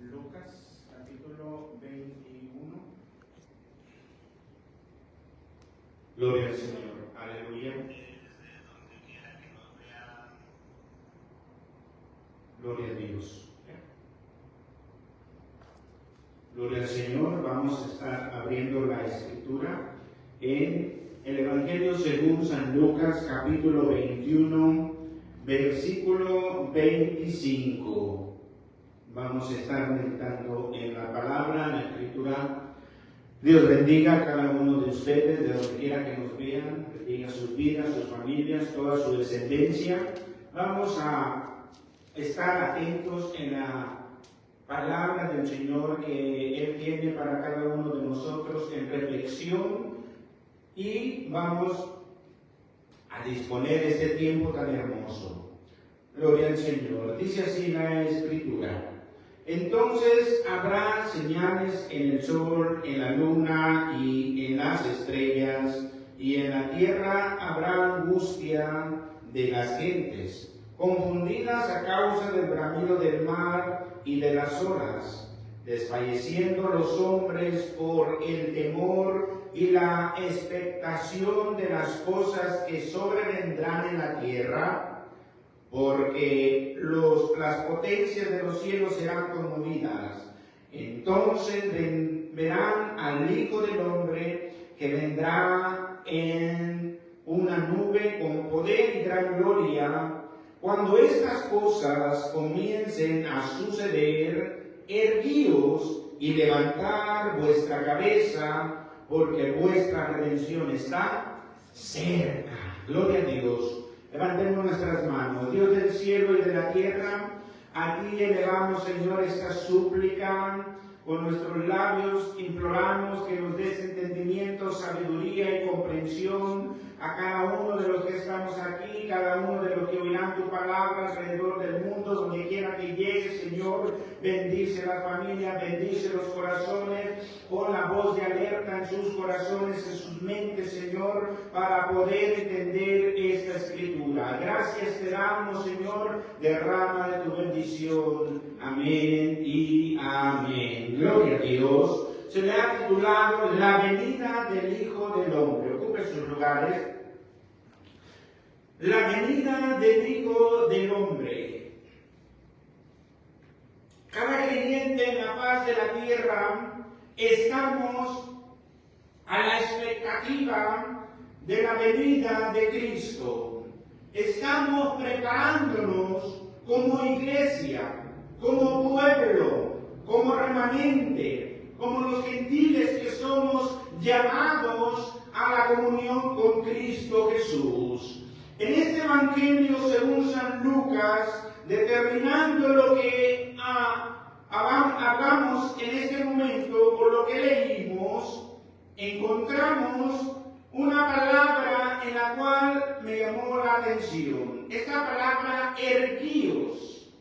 Lucas, capítulo 21. Gloria al Señor. Aleluya. Gloria a Dios. Gloria al Señor. Vamos a estar abriendo la escritura en el Evangelio según San Lucas, capítulo 21, versículo 25. Vamos a estar meditando en la palabra, en la escritura. Dios bendiga a cada uno de ustedes, de donde quiera que nos vean, bendiga sus vidas, sus familias, toda su descendencia. Vamos a estar atentos en la palabra del Señor que Él tiene para cada uno de nosotros en reflexión, y vamos a disponer este tiempo tan hermoso. Gloria al Señor. Dice así la escritura: entonces habrá señales en el sol, en la luna y en las estrellas, y en la tierra habrá angustia de las gentes, confundidas a causa del bramido del mar y de las olas, desfalleciendo los hombres por el temor y la expectación de las cosas que sobrevendrán en la tierra, porque las potencias de los cielos serán conmovidas. Entonces verán al Hijo del Hombre que vendrá en una nube con poder y gran gloria. Cuando estas cosas comiencen a suceder, erguíos y levantad vuestra cabeza, porque vuestra redención está cerca. Gloria a Dios. Levantemos nuestras manos. Dios del cielo y de la tierra, a ti elevamos, Señor, esta súplica. Con nuestros labios imploramos que nos des entendimiento, sabiduría y comprensión a cada uno de los que estamos aquí, cada uno de los que oirán tu palabra alrededor del mundo, donde quiera que llegue, Señor. Bendice la familia, bendice los corazones, pon la voz de alerta en sus corazones, en sus mentes, Señor, para poder entender esta escritura. Gracias te damos, Señor, derrama de tu bendición. Amén y amén. Gloria a Dios. Se le ha titulado La venida del Hijo del Hombre. Ocupe sus lugares. La venida del Hijo del Hombre. Cada creyente en la faz de la tierra estamos a la expectativa de la venida de Cristo. Estamos preparándonos como iglesia, como pueblo, como remanente, como los gentiles que somos llamados a la comunión con Cristo Jesús. En este Evangelio según San Lucas, determinando lo que hablamos en este momento, por lo que leímos, encontramos una palabra en la cual me llamó la atención. Esta palabra, erguíos.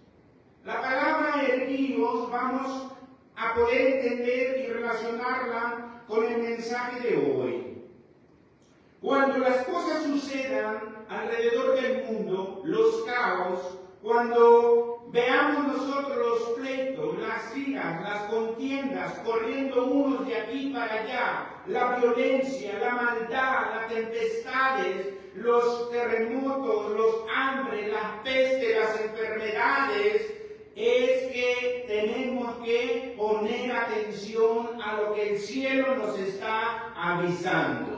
La palabra erguíos vamos a poder entender y relacionarla con el mensaje de hoy. Cuando las cosas sucedan alrededor del mundo, los caos, cuando veamos nosotros los pleitos, las iras, las contiendas, corriendo unos de aquí para allá, la violencia, la maldad, las tempestades, los terremotos, los hambres, las pestes, las enfermedades, es que tenemos que poner atención a lo que el cielo nos está avisando.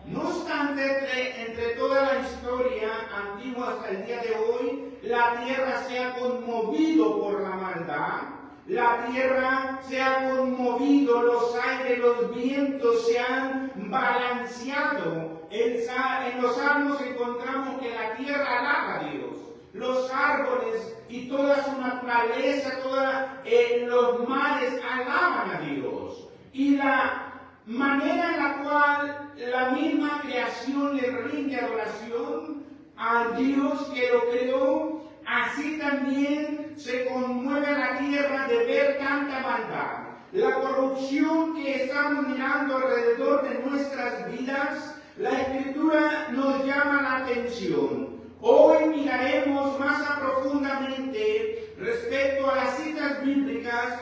No obstante, entre toda la historia antigua hasta el día de hoy, la tierra se ha conmovido por la maldad, la tierra se ha conmovido, los aires, los vientos se han balanceado. En los salmos encontramos que la tierra alaba a Dios, los árboles y toda su naturaleza, los mares alaban a Dios. Y la manera en la cual la misma creación le rinde adoración al Dios que lo creó, así también se conmueve la tierra de ver tanta maldad. La corrupción que estamos mirando alrededor de nuestras vidas, la Escritura nos llama la atención. Hoy miraremos más profundamente respecto a las citas bíblicas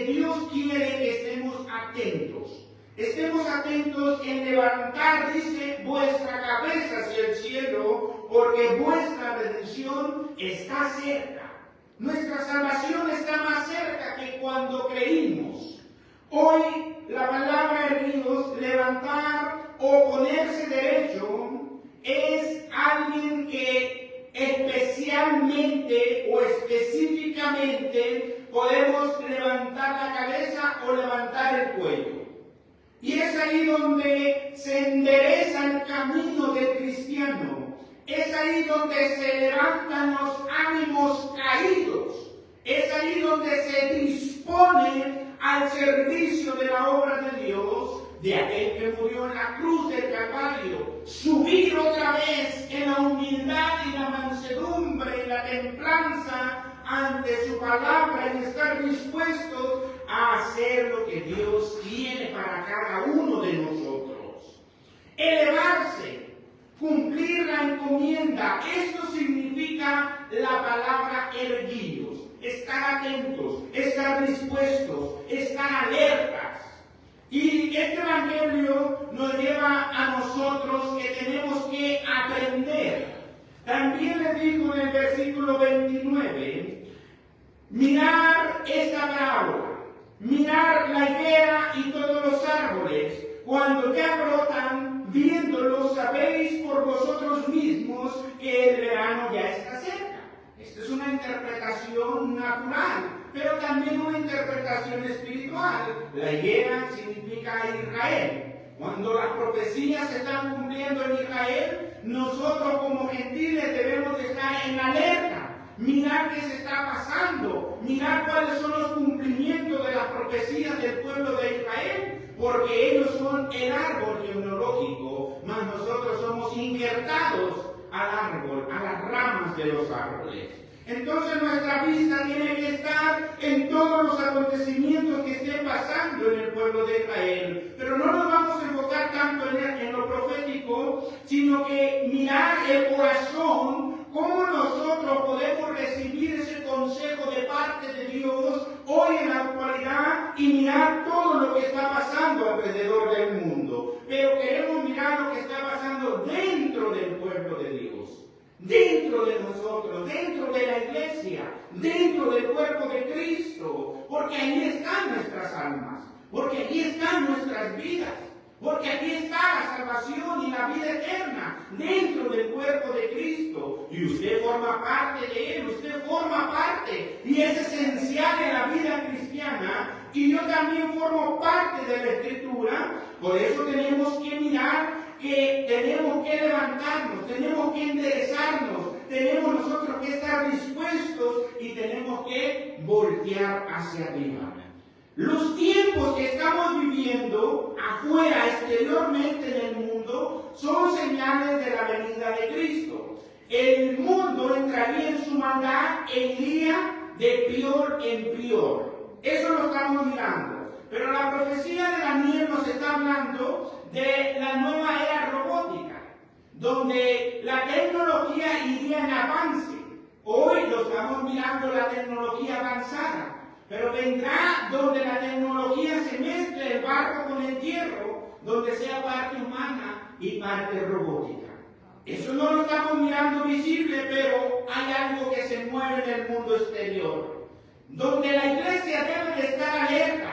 que Dios quiere que estemos atentos. Estemos atentos en levantar, dice, vuestra cabeza hacia el cielo, porque vuestra redención está cerca. Nuestra salvación está más cerca que cuando creímos. Hoy la palabra, hermanos, levantar o ponerse derecho, es alguien que especialmente o específicamente podemos levantar la cabeza o levantar el cuello. Y es ahí donde se endereza el camino del cristiano. Es ahí donde se levantan los ánimos caídos. Es ahí donde se dispone al servicio de la obra de Dios, de aquel que murió en la cruz del Calvario. Subir otra vez en la humildad y la mansedumbre y la templanza ante su palabra y estar dispuestos a hacer lo que Dios quiere para cada uno de nosotros. Elevarse, cumplir la encomienda, esto significa la palabra erguidos, estar atentos, estar dispuestos, estar alertas. Y este evangelio nos lleva a nosotros que tenemos que aprender. También le dijo en el versículo 29, mirar esta parábola, mirar la higuera y todos los árboles, cuando ya brotan, viéndolos sabéis por vosotros mismos que el verano ya está cerca. Esta es una interpretación natural, pero también una interpretación espiritual. La higuera significa Israel. Cuando las profecías se están cumpliendo en Israel, nosotros como gentiles debemos de estar en alerta. Mirar qué se está pasando, mirar cuáles son los cumplimientos de las profecías del pueblo de Israel, porque ellos son el árbol genealógico, mas nosotros somos injertados al árbol, a las ramas de los árboles. Entonces nuestra vista tiene que estar en todos los acontecimientos que estén pasando en el pueblo de Israel. Pero no nos vamos a enfocar tanto en lo profético, sino que mirar el corazón, cómo nosotros podemos recibir ese consejo de parte de Dios hoy en la actualidad y mirar todo lo que está pasando alrededor del mundo. Pero queremos mirar lo que está pasando dentro del pueblo de Dios, dentro de nosotros, dentro de la iglesia, dentro del cuerpo de Cristo, porque ahí están nuestras almas, porque aquí están nuestras vidas, porque aquí está la salvación y la vida eterna dentro del cuerpo de Cristo. Y usted forma parte de Él, usted forma parte, y es esencial en la vida cristiana. Y yo también formo parte de la Escritura. Por eso tenemos que mirar que tenemos que levantarnos, tenemos que enderezarnos, tenemos nosotros que estar dispuestos y tenemos que voltear hacia arriba. Los tiempos que estamos viviendo afuera, exteriormente en el mundo, son señales de la venida de Cristo. El mundo entraría en su maldad e iría de peor en peor. Eso lo estamos mirando. Pero la profecía de Daniel nos está hablando de la nueva era robótica, donde la tecnología iría en avance. Hoy lo estamos mirando la tecnología avanzada. Pero vendrá donde la tecnología se mezcle el barro con el hierro, donde sea parte humana y parte robótica. Eso no lo estamos mirando visible, pero hay algo que se mueve en el mundo exterior. Donde la iglesia debe de estar alerta,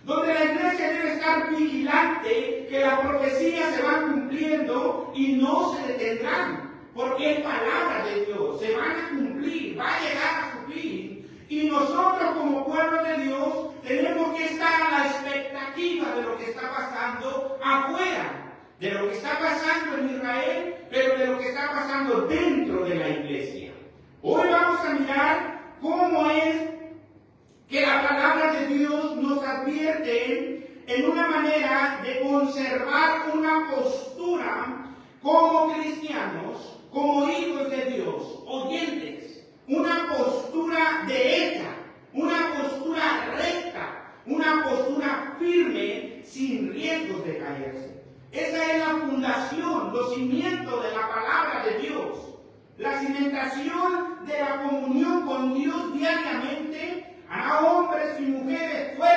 donde la iglesia debe estar vigilante, que las profecías se van cumpliendo y no se detendrán, porque es palabra de Dios, se van a cumplir, va a llegar a su fin. Y nosotros como pueblo de Dios tenemos que estar a la expectativa de lo que está pasando afuera, de lo que está pasando en Israel, pero de lo que está pasando dentro de la iglesia. Hoy vamos a mirar cómo es que la palabra de Dios nos advierte en una manera de conservar una postura como cristianos, como hijos de Dios, oyentes. Una postura derecha, una postura recta, una postura firme, sin riesgos de caerse. Esa es la fundación, los cimientos de la palabra de Dios. La cimentación de la comunión con Dios diariamente hará hombres y mujeres fuertes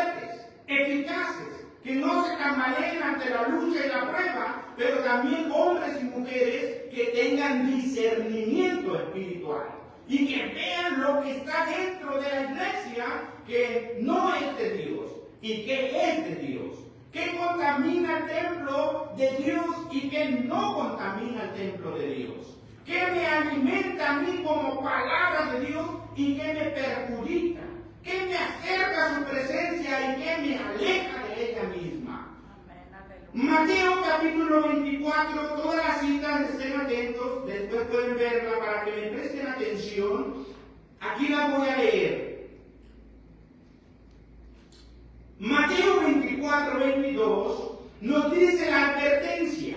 que no se tambaleen ante la lucha y la prueba, pero también hombres y mujeres que tengan discernimiento espiritual y que vean lo que está dentro de la iglesia que no es de Dios y que es de Dios, que contamina el templo de Dios y que no contamina el templo de Dios, que me alimenta a mí como palabra de Dios y que me perjudica, que me acerca a su presencia y que me aleja de ella misma. Mateo capítulo 24, todas las citas, estén atentos, después pueden verla para que me presten atención. Aquí la voy a leer. Mateo 24, 22 nos dice la advertencia,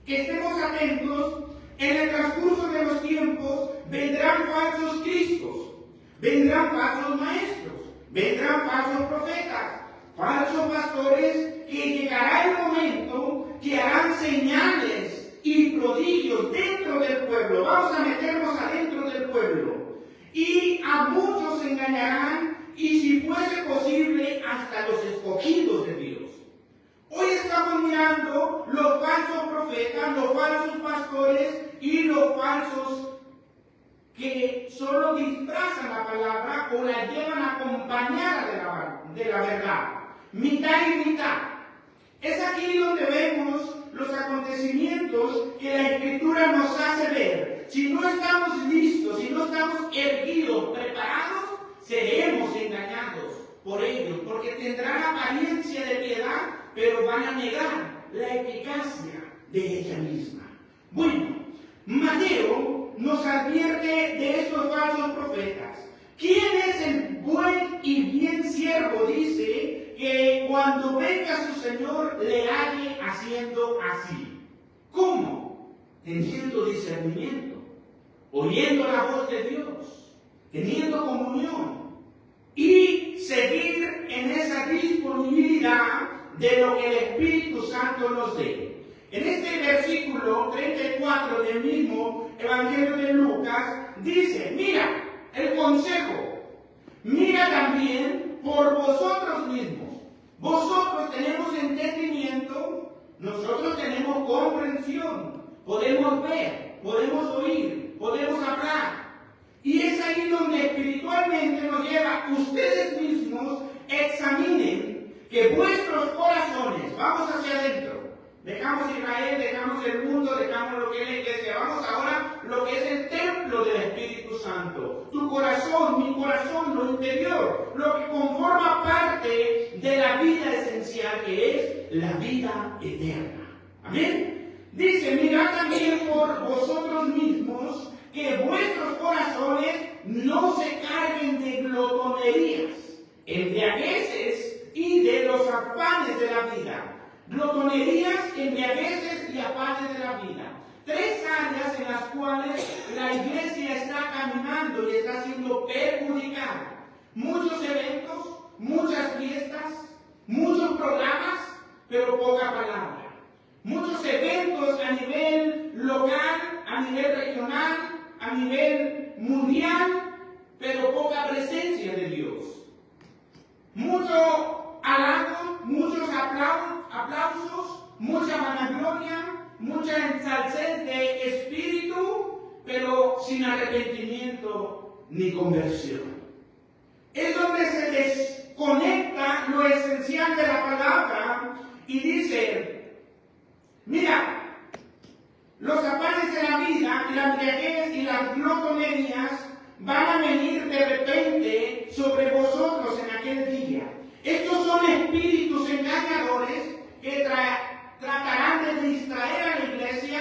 que estemos atentos. En el transcurso de los tiempos vendrán falsos cristos, vendrán falsos maestros, vendrán falsos profetas, falsos pastores, que llegará el momento que harán señales y prodigios dentro del pueblo. Vamos a meternos adentro del pueblo. Y a muchos engañarán, y si fuese posible, hasta los escogidos de Dios. Hoy estamos mirando los falsos profetas, los falsos pastores y los falsos que solo disfrazan la palabra o la llevan acompañada de la verdad. Mitad y mitad. Es aquí donde vemos los acontecimientos que la Escritura nos hace ver. Si no estamos listos, si no estamos erguidos, preparados, seremos engañados por ellos, porque tendrán apariencia de piedad, pero van a negar la eficacia de ella misma. Bueno, Mateo nos advierte de estos falsos profetas. ¿Quién es el buen y bien siervo? Dice que cuando venga su Señor le halle haciendo así. ¿Cómo? Teniendo discernimiento, oyendo la voz de Dios, teniendo comunión y seguir en esa disponibilidad de lo que el Espíritu Santo nos dé. En este versículo 34 del mismo Evangelio de Lucas dice, mira el consejo, mira también por vosotros mismos. Vosotros tenemos entendimiento, nosotros tenemos comprensión, podemos ver, podemos oír, podemos hablar. Y es ahí donde espiritualmente nos lleva, ustedes mismos examinen que vuestros corazones, vamos hacia adentro, dejamos Israel, dejamos el mundo, dejamos lo que es la iglesia, vamos ahora lo que es el templo del Espíritu Santo, tu corazón, mi corazón, lo interior, lo que conforma parte de la vida esencial que es la vida eterna. Amén. Dice, mirad también por vosotros mismos que vuestros corazones no se carguen de glotonerías, embriagueces y de los afanes de la vida. Glotonerías, embriagueces y afanes de la vida. Tres áreas en las cuales la iglesia está caminando y está siendo perjudicada. Muchos eventos, muchas fiestas, muchos programas, pero poca palabra. Muchos eventos a nivel local, a nivel regional, a nivel mundial, pero poca presencia de Dios. Mucho halago, muchos aplausos, mucha vanagloria, mucha ensalzez de espíritu, pero sin arrepentimiento ni conversión. Es donde se desconecta lo esencial de la palabra y dice, mira, los afanes de la vida, la embriaguez y las glotonerías van a venir de repente sobre vosotros en aquel día. Estos son espíritus engañadores que tratarán de distraer a la iglesia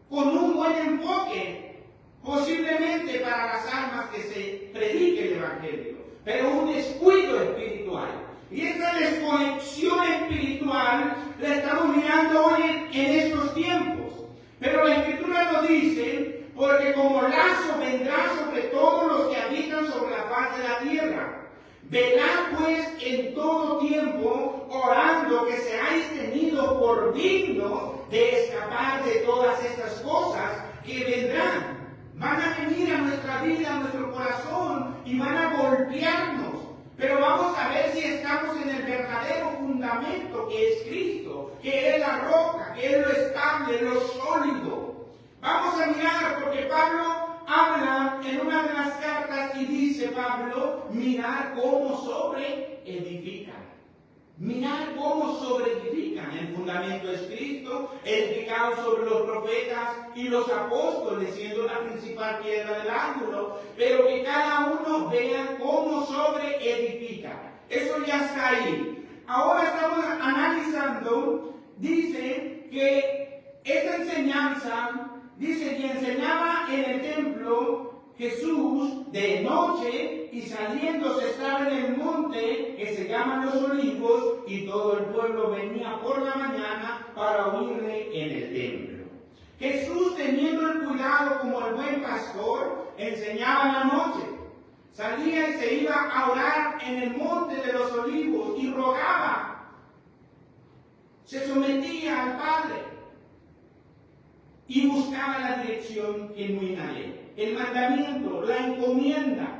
con un buen enfoque, posiblemente para las almas que se predique el Evangelio, pero un descuido espiritual. Y esta desconexión espiritual la estamos mirando hoy en estos tiempos. Pero la Escritura nos dice, porque como lazo vendrá sobre todos los que habitan sobre la faz de la tierra. Velad pues en todo tiempo, orando que seáis tenidos por dignos de escapar de todas estas cosas que vendrán. Van a venir a nuestra vida, a nuestro corazón, y van a golpearnos. Pero vamos a ver si estamos en el verdadero fundamento fundamento que es Cristo, que es la roca, que es lo estable, lo sólido. Vamos a mirar, porque Pablo habla en una de las cartas y dice Pablo, mirar cómo sobreedifican. Mirar cómo sobreedifican. El fundamento es Cristo, edificado sobre los profetas y los apóstoles, siendo la principal piedra del ángulo, pero que cada uno vea cómo sobreedifica. Eso ya está ahí. Ahora estamos analizando, dice que esta enseñanza, dice que enseñaba en el templo Jesús de noche y saliendo se estaba en el monte que se llama Los Olivos y todo el pueblo venía por la mañana para oírle en el templo. Jesús, teniendo el cuidado como el buen pastor, enseñaba en la noche. Salía y se iba a orar en el monte de los Olivos y rogaba. Se sometía al Padre y buscaba la dirección genuina de él. El mandamiento, la encomienda.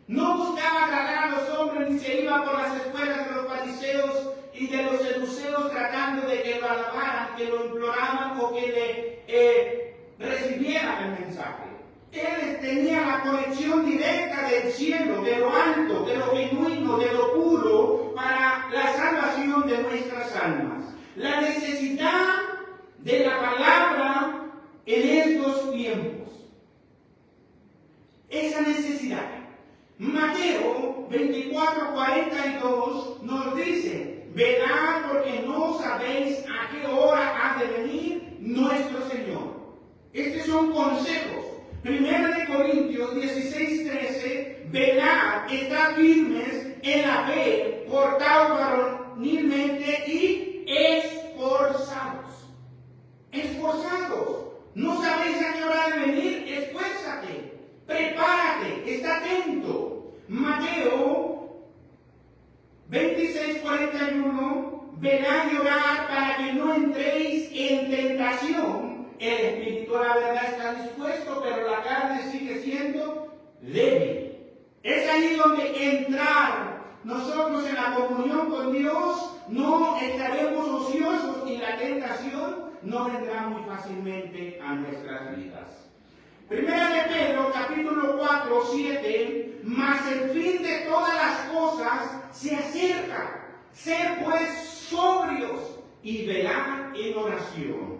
No buscaba agradar a los hombres ni se iba por las escuelas de los fariseos y de los seduceos tratando de que lo alabaran, que lo imploraban o que le recibieran el mensaje. Él tenía la conexión directa del cielo, de lo alto, de lo genuino, de lo puro, para la salvación de nuestras almas. La necesidad de la palabra en estos tiempos. Esa necesidad. Mateo 24:42 nos dice, velad porque no sabéis a qué hora ha de venir nuestro Señor. Estos son consejos. 1 Corintios 16:13, velad, estad firmes en la fe, portaos varonilmente y esforzados. Esforzados. No sabéis a qué hora de venir, esfuérzate, prepárate, está atento. Mateo 26:41, velad y orad para que no entréis en tentación. El espíritu, la verdad, está dispuesto, pero la carne sigue siendo débil. Es ahí donde entrar nosotros en la comunión con Dios, no estaremos ociosos y la tentación no vendrá muy fácilmente a nuestras vidas. Primera de Pedro, capítulo 4:7, mas el fin de todas las cosas se acerca. Sed pues sobrios y velad en oración.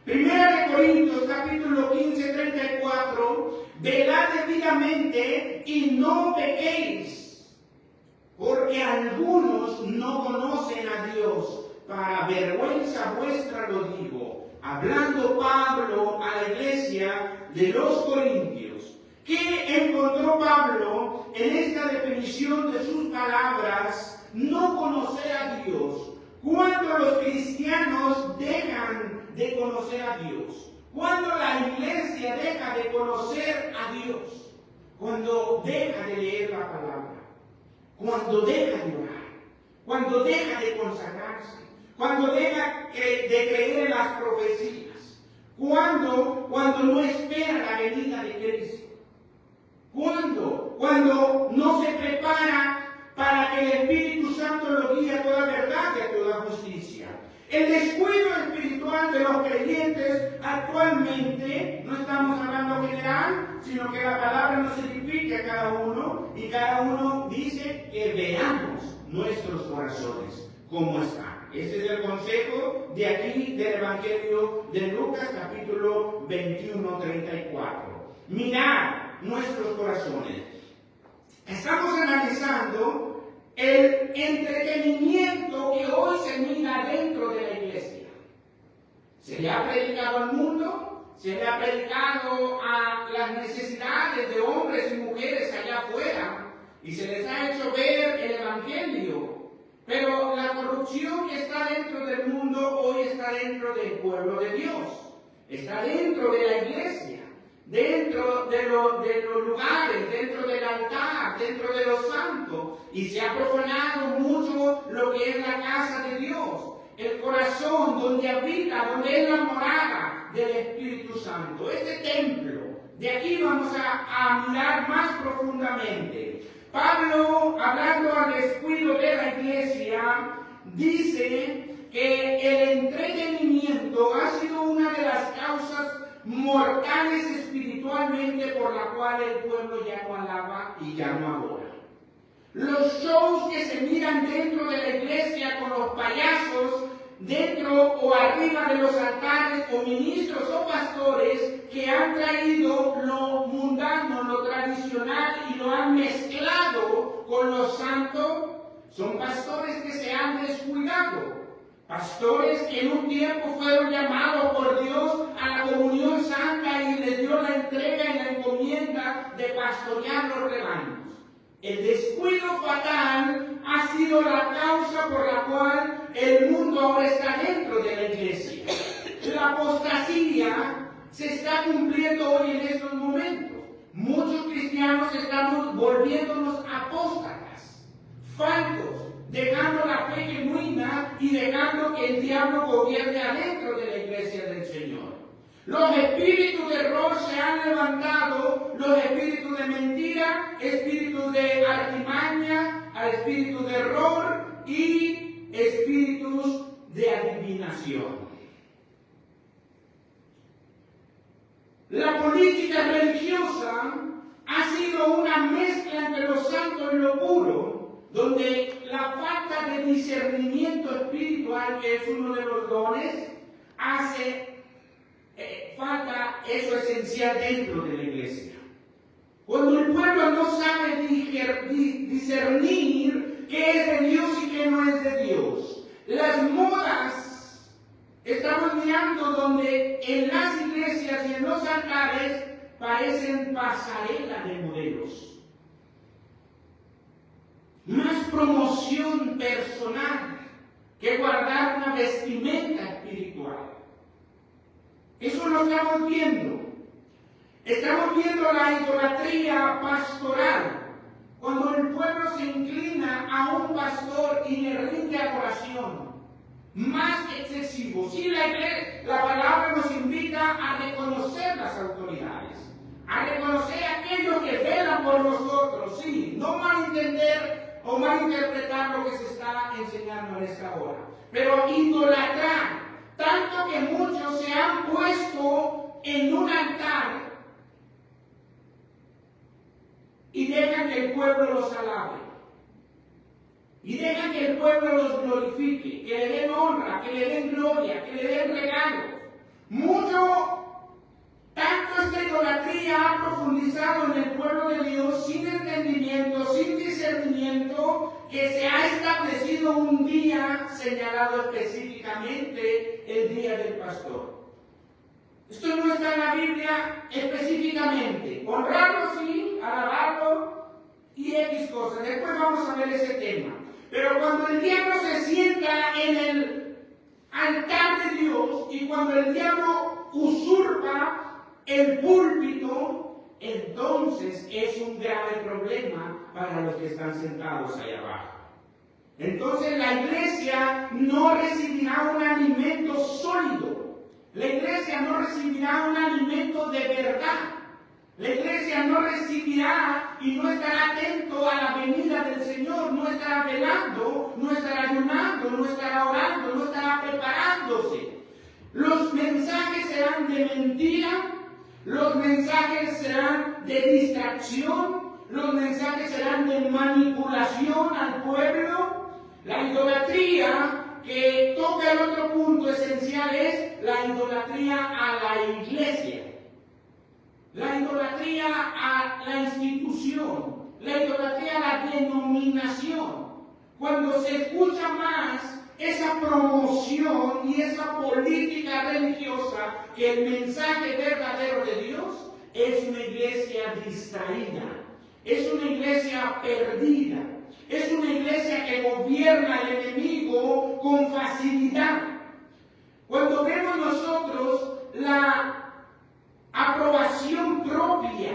Primera de Corintios, capítulo 15:34, velad debidamente y no pequéis, porque algunos no conocen a Dios. Para vergüenza vuestra lo digo, hablando Pablo a la iglesia de los Corintios. ¿Qué encontró Pablo en esta definición de sus palabras? No conocer a Dios. Cuando los cristianos dejan de conocer a Dios, cuando la iglesia deja de conocer a Dios, cuando deja de leer la palabra, cuando deja de orar, cuando deja de consagrarse, cuando deja de creer en las profecías, cuando no espera la venida de Cristo, cuando no se prepara para que el Espíritu Santo lo guíe a toda verdad y a toda justicia. El descuido espiritual de los creyentes actualmente, no estamos hablando general, sino que la palabra nos edifica a cada uno y cada uno dice que veamos nuestros corazones cómo están. Ese es el consejo de aquí del Evangelio de Lucas, capítulo 21:34. Mirad nuestros corazones. Estamos analizando el entretenimiento que hoy se mira dentro de la iglesia. Se le ha predicado al mundo, se le ha predicado a las necesidades de hombres y mujeres allá afuera, y se les ha hecho ver el Evangelio. Pero la corrupción que está dentro del mundo hoy está dentro del pueblo de Dios, está dentro de la iglesia, dentro de los lugares, dentro del altar, dentro de los santos, y se ha profanado mucho lo que es la casa de Dios, el corazón donde habita, donde es la morada del Espíritu Santo, este templo. De aquí vamos a mirar más profundamente. Pablo, hablando al descuido de la iglesia, dice que el entretenimiento ha sido una de las causas mortales espiritualmente por la cual el pueblo ya no alaba y ya no adora. Los shows que se miran dentro de la iglesia con los payasos, dentro o arriba de los altares, o ministros o pastores que han traído lo mundano, lo tradicional y lo han mezclado con lo santo, son pastores que se han descuidado. Pastores que en un tiempo fueron llamados por Dios a la comunión santa y les dio la entrega y la encomienda de pastorear los rebaños. El descuido fatal ha sido la causa por la cual el mundo ahora está dentro de la iglesia. La apostasía se está cumpliendo hoy en estos momentos. Muchos cristianos estamos volviéndonos apóstatas, faltos, dejando la fe genuina y dejando que el diablo gobierne adentro de la iglesia del Señor. Los espíritus de error se han levantado, los espíritus de mentira, espíritus de artimaña, espíritus de error y espíritus de adivinación. La política religiosa ha sido una mezcla entre lo santo y lo puro, donde la falta de discernimiento espiritual, que es uno de los dones, hace falta eso esencial dentro de la iglesia. Cuando el pueblo no sabe discernir qué es de Dios y qué no es de Dios, las modas estamos mirando donde en las iglesias y en los altares parecen pasarela de modelos. Más promoción personal que guardar una vestimenta espiritual. Eso lo estamos viendo. Estamos viendo la idolatría pastoral. Cuando el pueblo se inclina a un pastor y le rinde adoración. Más excesivo. Sí, la palabra nos invita a reconocer las autoridades. A reconocer a aquellos que velan por nosotros. Sí, no malentender o malinterpretar lo que se está enseñando en esta hora. Pero idolatrar. Tanto que muchos se han puesto en un altar y dejan que el pueblo los alabe. Y dejan que el pueblo los glorifique, que le den honra, que le den gloria, que le den regalos. Tanto esta idolatría ha profundizado en el pueblo de Dios sin entendimiento, sin discernimiento, que se ha establecido un día señalado específicamente, el día del pastor. Esto no está en la Biblia específicamente. Honrarlo sí, alabarlo y X cosas. Después vamos a ver ese tema. Pero cuando el diablo se sienta en el altar de Dios y cuando el diablo usurpa el púlpito, entonces es un grave problema para los que están sentados allá abajo. Entonces la iglesia no recibirá un alimento sólido. La iglesia no recibirá un alimento de verdad. La iglesia no recibirá y no estará atento a la venida del Señor, no estará velando, no estará ayunando, no estará orando, no estará preparándose. Los mensajes serán de mentira, los mensajes serán de distracción, los mensajes serán de manipulación al pueblo. La idolatría que toca el otro punto esencial es la idolatría a la iglesia. La idolatría a la institución, la idolatría a la denominación. Cuando se escucha más esa promoción y esa política religiosa que el mensaje verdadero de Dios, es una iglesia distraída, es una iglesia perdida, es una iglesia que gobierna al enemigo con facilidad. Cuando vemos nosotros la aprobación propia,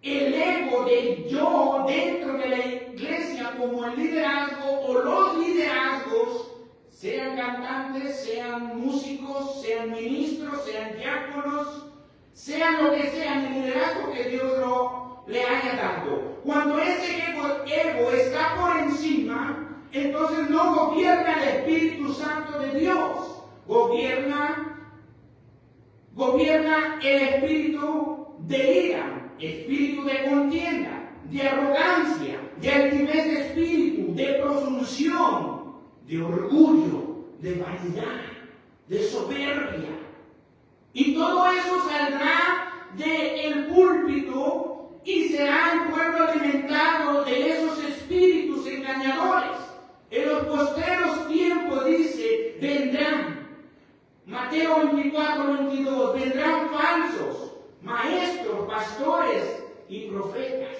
el ego del yo dentro de la iglesia como el liderazgo o los liderazgos, sean cantantes, sean músicos, sean ministros, sean diáconos, sean lo que sean, el liderazgo que Dios le haya dado. Cuando ese ego está por encima, entonces no gobierna gobierna el espíritu de ira, espíritu de contienda, de arrogancia, de altivez de espíritu, de presunción, de orgullo, de vanidad, de soberbia. Y todo eso saldrá del púlpito y será el pueblo alimentado de esos espíritus engañadores. En los postreros tiempos, dice, vendrán, Mateo 24:22, vendrán falsos maestros, pastores y profetas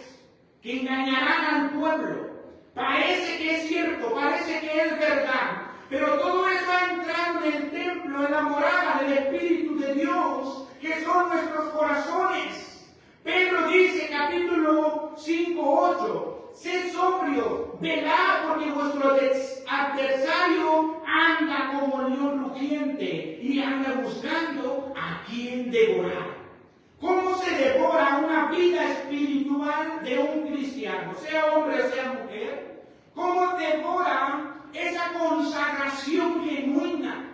que engañarán al pueblo. Parece que es cierto, parece que es verdad, pero todo eso va entrando en el templo, en la morada del Espíritu de Dios, que son nuestros corazones. Pedro dice, capítulo 5:8, sed sobrios, velad, porque vuestro adversario anda como león rugiente y anda buscando a quien devorar. ¿Cómo se devora una vida espiritual de un cristiano, sea hombre o sea mujer? ¿Cómo devora esa consagración genuina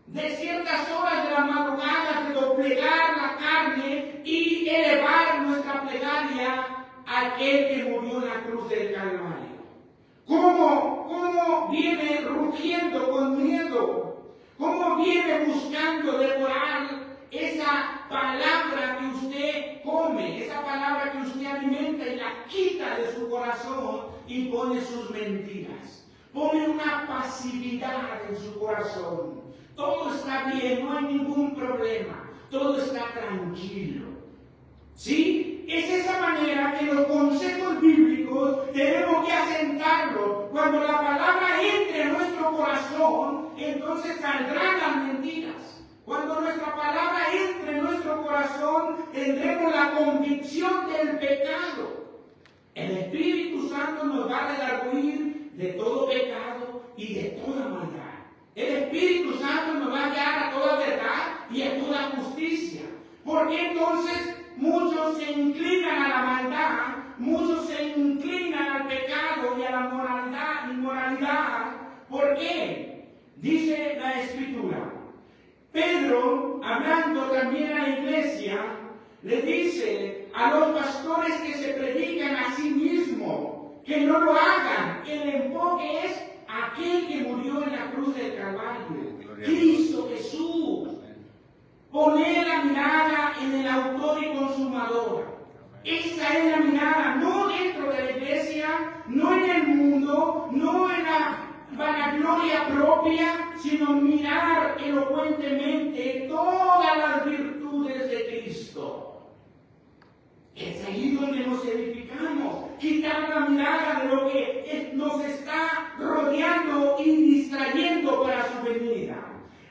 de ciertas horas de la madrugada, de doblegar la carne y elevar nuestra plegaria a aquel que murió en la cruz del Calvario? ¿Cómo viene rugiendo con miedo? ¿Cómo viene buscando devorar esa palabra que usted come, esa palabra que usted alimenta y la quita de su corazón y pone sus mentiras? Pone una pasividad en su corazón. Todo está bien, no hay ningún problema, todo está tranquilo. ¿Sí? Es esa manera que los consejos bíblicos tenemos que asentarlo. Cuando la palabra entre en nuestro corazón, entonces saldrán las mentiras. Cuando nuestra palabra entre en nuestro corazón, tendremos la convicción del pecado. El Espíritu Santo nos va a redarguir de todo pecado y de toda maldad. El Espíritu Santo nos va a guiar a toda verdad y a toda justicia. Porque entonces muchos se inclinan a la maldad, muchos se inclinan al pecado y a la inmoralidad. ¿Por qué? Dice la Escritura. Pedro, hablando también a la iglesia, le dice a los pastores que se predican a sí mismos que no lo hagan. El enfoque es aquel que murió en la cruz del Calvario, Cristo Jesús. Poner la mirada en el autor y consumador. Esa es la mirada, no dentro de la iglesia, no en el mundo, no en la vanagloria propia, sino mirar elocuentemente todas las virtudes de Cristo. Es ahí donde nos edificamos, quitar la mirada de lo que nos está rodeando y distrayendo para su venida.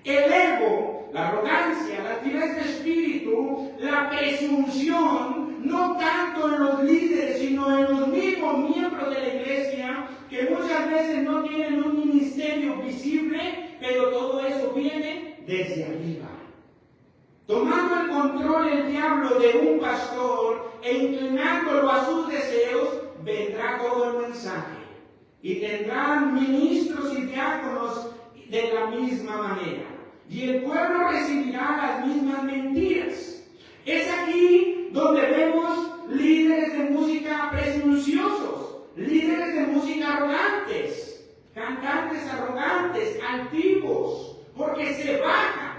El ego, la arrogancia, la altivez de espíritu, la presunción, no tanto en los líderes, sino en los mismos miembros de la iglesia, que muchas veces no tienen un ministerio visible, pero todo eso viene desde arriba. Tomando el control el diablo de un pastor e inclinándolo a sus deseos, vendrá todo el mensaje. Y tendrán ministros y diáconos de la misma manera. Y el pueblo recibirá las mismas mentiras. Es aquí donde vemos líderes de música presunciosos, líderes de música arrogantes, cantantes arrogantes, altivos, porque se bajan.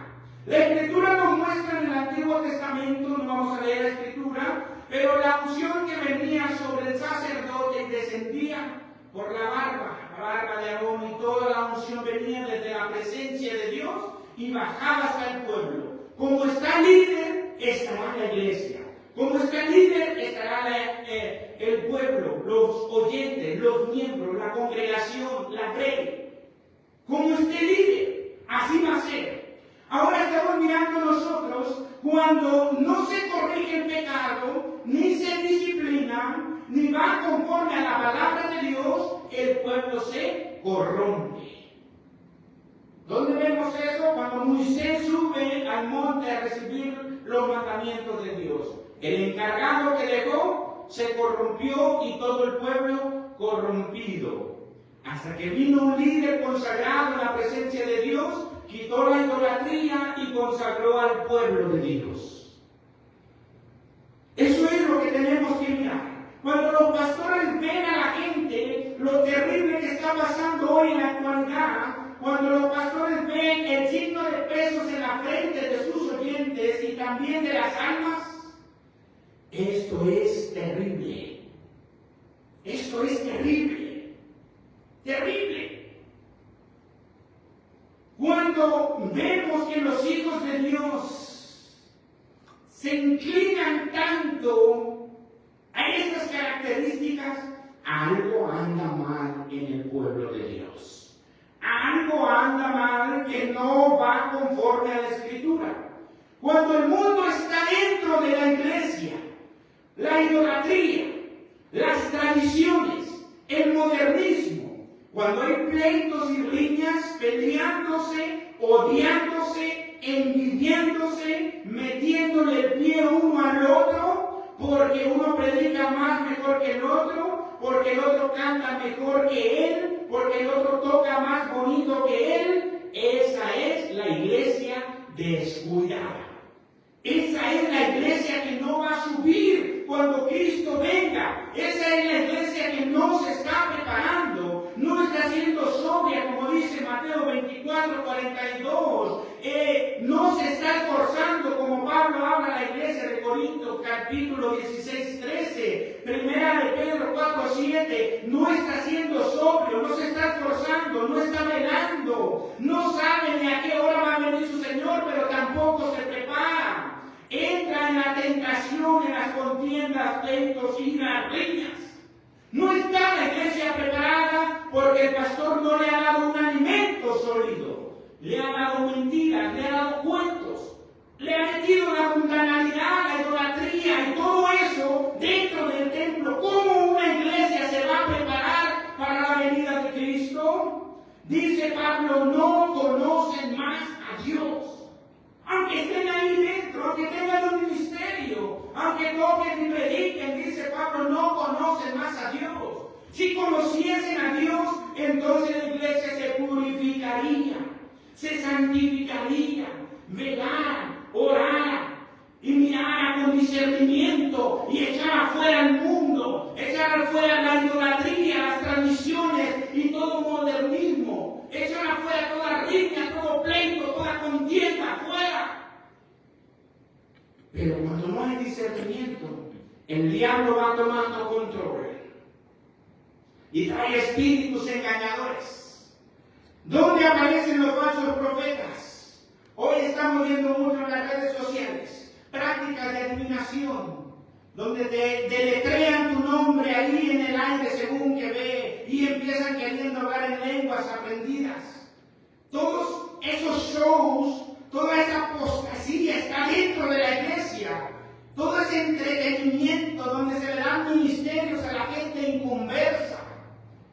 La Escritura nos muestra en el Antiguo Testamento, no vamos a leer la Escritura, pero la unción que venía sobre el sacerdote descendía por la barba de Aarón, y toda la unción venía desde la presencia de Dios y bajaba hasta el pueblo. Como está líder, estará la iglesia. Como está líder, estará el pueblo, los oyentes, los miembros, la congregación, la grey. Como esté líder, así va a ser. Ahora estamos mirando nosotros cuando no se corrige el pecado, ni se disciplina, ni va conforme a la palabra de Dios, el pueblo se corrompe. ¿Dónde vemos eso? Cuando Moisés sube al monte a recibir los mandamientos de Dios. El encargado que dejó se corrompió y todo el pueblo corrompido. Hasta que vino un líder consagrado en la presencia de Dios quitó la idolatría y consagró al pueblo de Dios. Eso es lo que tenemos que mirar. Cuando los pastores ven a la gente lo terrible que está pasando hoy en la actualidad, cuando los pastores ven el signo de pesos en la frente de sus oyentes y también de las almas, esto es terrible. Esto es terrible. Terrible. Cuando vemos que los hijos de Dios se inclinan tanto a estas características, algo anda mal en el pueblo de Dios. Algo anda mal que no va conforme a la Escritura. Cuando el mundo está dentro de la iglesia, la idolatría, las tradiciones, el modernismo, cuando hay pleitos y riñas, peleándose, odiándose, envidiándose, metiéndole el pie uno al otro, porque uno predica más mejor que el otro, porque el otro canta mejor que él, porque el otro toca más bonito que él, esa es la iglesia descuidada. Esa es la iglesia que no va a subir cuando Cristo venga. Esa es la iglesia que no se está preparando, no está siendo sobria, como dice Mateo 24:42. No se está esforzando, como Pablo habla a la iglesia de Corintios, capítulo 16:13. Primera de Pedro 4:7. No está siendo sobrio, no se está esforzando, no está velando, no sabe ni a qué hora va a venir su Señor, pero tampoco se prepara. Entra en la tentación, en las contiendas, pleitos y las riñas. No está la iglesia preparada porque el pastor no le ha dado un alimento sólido. Le ha dado mentiras, le ha dado cuentos, le ha metido la mundanalidad, la idolatría y todo eso dentro del templo. ¿Cómo una iglesia se va a preparar para la venida de Cristo? Dice Pablo, no conocen más a Dios. Aunque estén ahí dentro, aunque tengan un ministerio, aunque toquen y prediquen, dice Pablo, no conocen más a Dios. Si conociesen a Dios, entonces la iglesia se purificaría, se santificaría, velara, orara y mirara con discernimiento y echara afuera el mundo, echara afuera la idolatría, las tradiciones y todo modernismo, echara afuera toda riña, todo pleito, toda contienda, afuera. Pero cuando no hay discernimiento, el diablo va tomando control y trae espíritus engañadores. ¿Dónde aparecen los falsos profetas? Hoy estamos viendo mucho en las redes sociales prácticas de adivinación, donde te deletrean tu nombre ahí en el aire según que ve y empiezan queriendo hablar en lenguas aprendidas. Todos esos shows, toda esa apostasía está dentro de la iglesia. Todo ese entretenimiento donde se le dan ministerios a la gente inconversa.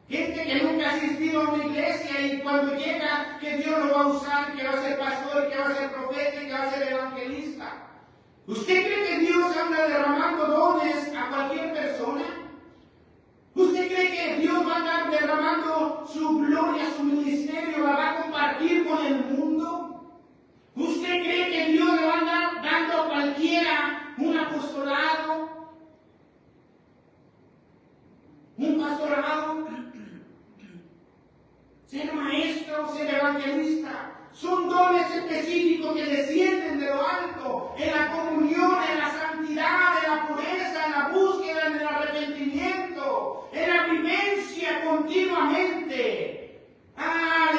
Gente que nunca ha asistido a una iglesia y cuando llega que Dios lo va a usar, que va a ser pastor, que va a ser profeta, que va a ser evangelista. ¿Usted cree que Dios anda derramando dones a cualquier persona? ¿Usted cree que Dios va a andar derramando su gloria, su ministerio, la va a compartir con el mundo? ¿Usted cree que Dios le va a andar dando a cualquiera un apostolado? ¿Un pastorado? Ser maestro, ser evangelista. Son dones específicos que descienden de lo alto, en la comunión, en la santidad, en la pureza, en la búsqueda, en el arrepentimiento, en la vivencia continuamente.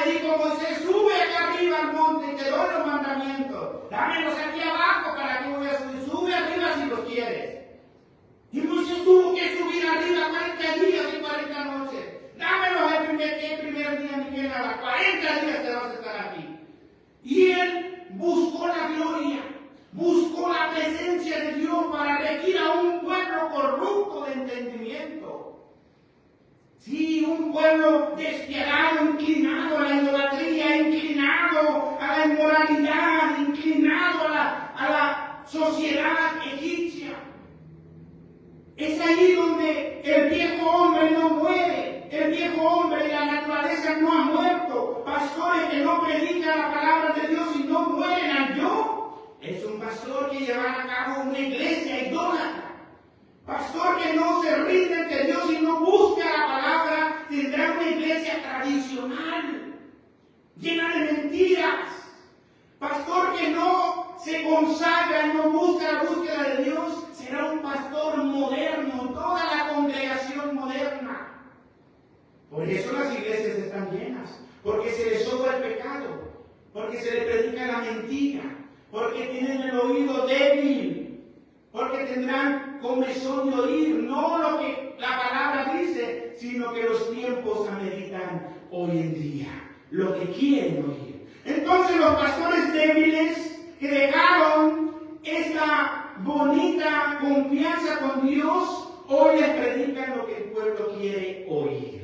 Le dijo Moisés, sube acá arriba al monte y te doy los mandamientos. Dámelos aquí abajo para que voy a subir. Sube arriba si los quieres. Y Moisés tuvo que subir arriba 40 días y 40 noches. Dámelos el primer día, ni que nada. 40 días te vas a estar aquí. Y él buscó la gloria, buscó la presencia de Dios para regir a un pueblo corrupto de entendimiento. Sí, un pueblo despiadado, inclinado a la idolatría, inclinado a la inmoralidad, inclinado a la sociedad egipcia. Es ahí donde el viejo hombre no muere, el viejo hombre y la naturaleza no ha muerto. Pastores que no predica la palabra de Dios y no mueren al yo, es un pastor que lleva a cabo una iglesia idólatra. Pastor que no se rinde ante Dios y no busca la palabra, tendrá una iglesia tradicional, llena de mentiras. Pastor que no se consagra y no busca la búsqueda de Dios, será un pastor moderno, toda la congregación moderna. Por eso las iglesias están llenas, porque se les sobra el pecado, porque se les predica la mentira, porque tienen el oído débil, porque tendrán comezón de oír, no lo que la palabra dice, sino que los tiempos ameritan hoy en día, lo que quieren oír. Entonces los pastores débiles que dejaron esta bonita confianza con Dios, hoy les predican lo que el pueblo quiere oír.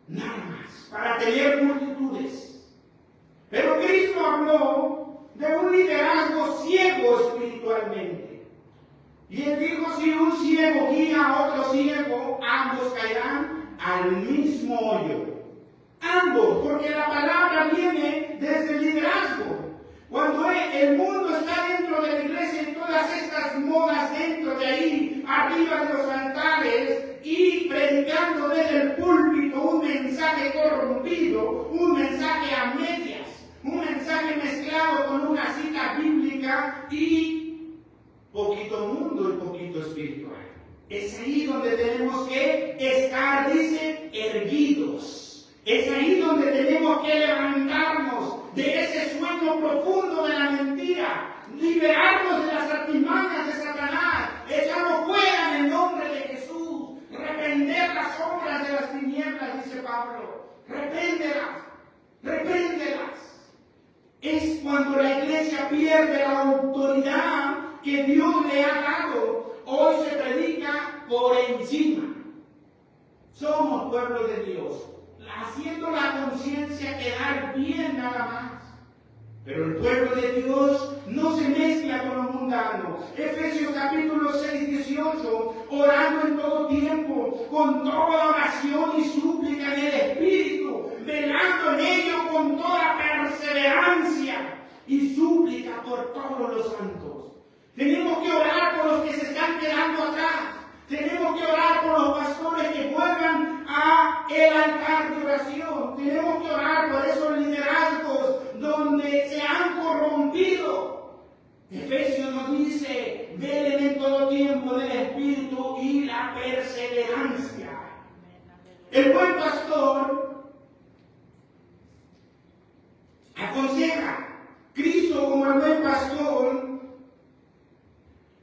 Nada más, para tener multitudes. Pero Cristo habló de un liderazgo ciego espiritualmente. Y él dijo, si un ciego guía a otro ciego, ambos caerán al mismo hoyo. Ambos, porque la palabra viene desde el liderazgo. Cuando el mundo está dentro de la iglesia y todas estas modas dentro de ahí, arriba de los altares, y predicando desde el púlpito un mensaje corrompido, un mensaje a medias, un mensaje mezclado con una cita bíblica y poquito mundo y poquito espiritual. Es ahí donde tenemos que estar, dice, erguidos. Es ahí donde tenemos que levantarnos de ese sueño profundo de la mentira, liberarnos de las artimañas de Satanás, echarnos fuera en el nombre de Jesús, reprender las obras de las tinieblas, dice Pablo. Repréndelas, repréndelas. Es cuando la iglesia pierde la autoridad que Dios le ha dado. Hoy se predica por encima. Somos pueblo de Dios, haciendo la conciencia quedar bien nada más. Pero el pueblo de Dios no se mezcla con lo mundano. Efesios capítulo 6, 18, orando en todo tiempo, con toda oración y súplica en el Espíritu, velando en ello con toda perseverancia y súplica por todos los santos. Tenemos que orar por los que se están quedando atrás. Tenemos que orar por los pastores que vuelvan a el altar de oración. Tenemos que orar por esos liderazgos donde se han corrompido. Efesios nos dice, velen en todo tiempo del Espíritu y la perseverancia. El buen pastor aconseja. Cristo, como el buen pastor,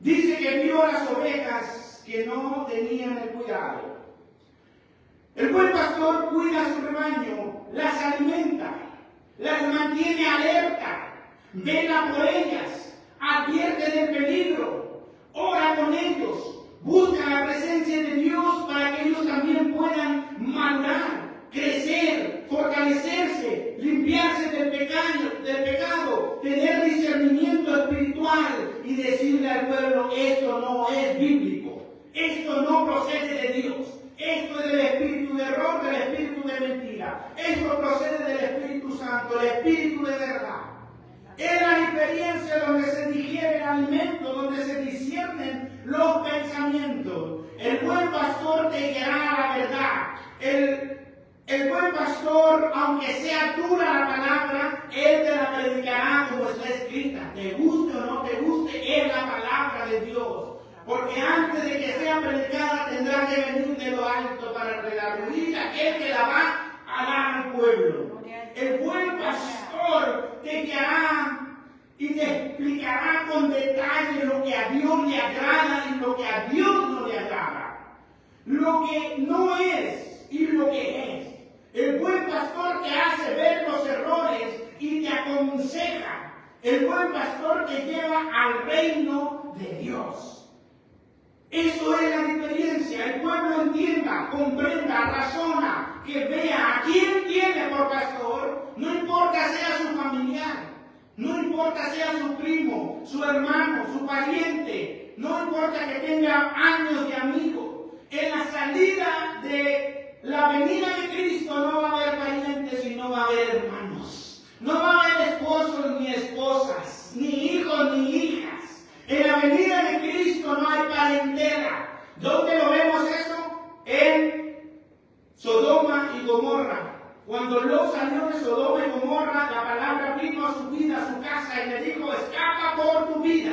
dice que vio a las ovejas que no tenían el cuidado. El buen pastor cuida a su rebaño, las alimenta, las mantiene alerta, vela por ellas, advierte del peligro, ora con ellos, busca la presencia de Dios para que ellos también puedan madurar, crecer, fortalecerse, limpiarse del pecado, tener discernimiento espiritual y decirle al pueblo, esto no es bíblico. Esto no procede de Dios. Esto es del espíritu de error, del espíritu de mentira. Esto procede del Espíritu Santo, el espíritu de verdad. Es la diferencia donde se digiere el alimento, donde se disciernen los pensamientos. El buen pastor te guiará a la verdad. El buen pastor, aunque sea dura la palabra, él te la predicará como está escrita. Te guste o no te guste, es la palabra de Dios. Porque antes de que sea predicada tendrá que venir de lo alto para redarguir a aquel que la va a dar al pueblo. El buen pastor te guiará y te explicará con detalle lo que a Dios le agrada y lo que a Dios no le agrada. Lo que no es y lo que es. El buen pastor te hace ver los errores y te aconseja. El buen pastor te lleva al reino de Dios. Eso es la diferencia. El pueblo entienda, comprenda, razona, que vea a quién tiene por pastor, no importa sea su familiar, no importa sea su primo, su hermano, su pariente, no importa que tenga años de amigo. En la salida de la venida de Cristo no va a haber parientes y no va a haber hermanos. No va a haber esposos ni esposas, ni hijos ni hijas. En la venida de Cristo no hay parentela. ¿Dónde lo vemos eso? En Sodoma y Gomorra. Cuando Lot salió de Sodoma y Gomorra, la palabra vino a su vida, a su casa, y le dijo, escapa por tu vida.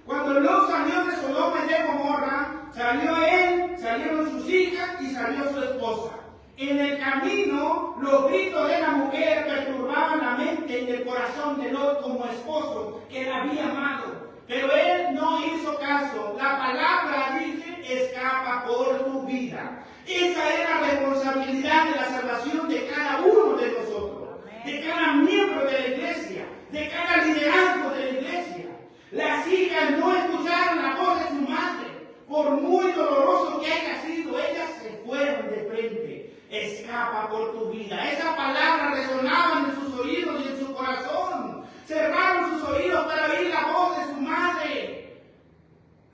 Cuando Lot salió de Sodoma y de Gomorra, salió él, salieron sus hijas y salió su esposa. En el camino, los gritos de la mujer perturbaban la mente y el corazón de Lot como esposo que la había amado. Pero él no hizo caso. La palabra dice, escapa por tu vida. Esa es la responsabilidad de la salvación de cada uno de nosotros, de cada miembro de la iglesia, de cada liderazgo de la iglesia. Las hijas no escucharon la voz de su madre. Por muy doloroso que haya sido, ellas se fueron de frente. Escapa por tu vida. Esa palabra resonaba en sus oídos y en su corazón. Cerraron sus oídos para oír la voz de su madre.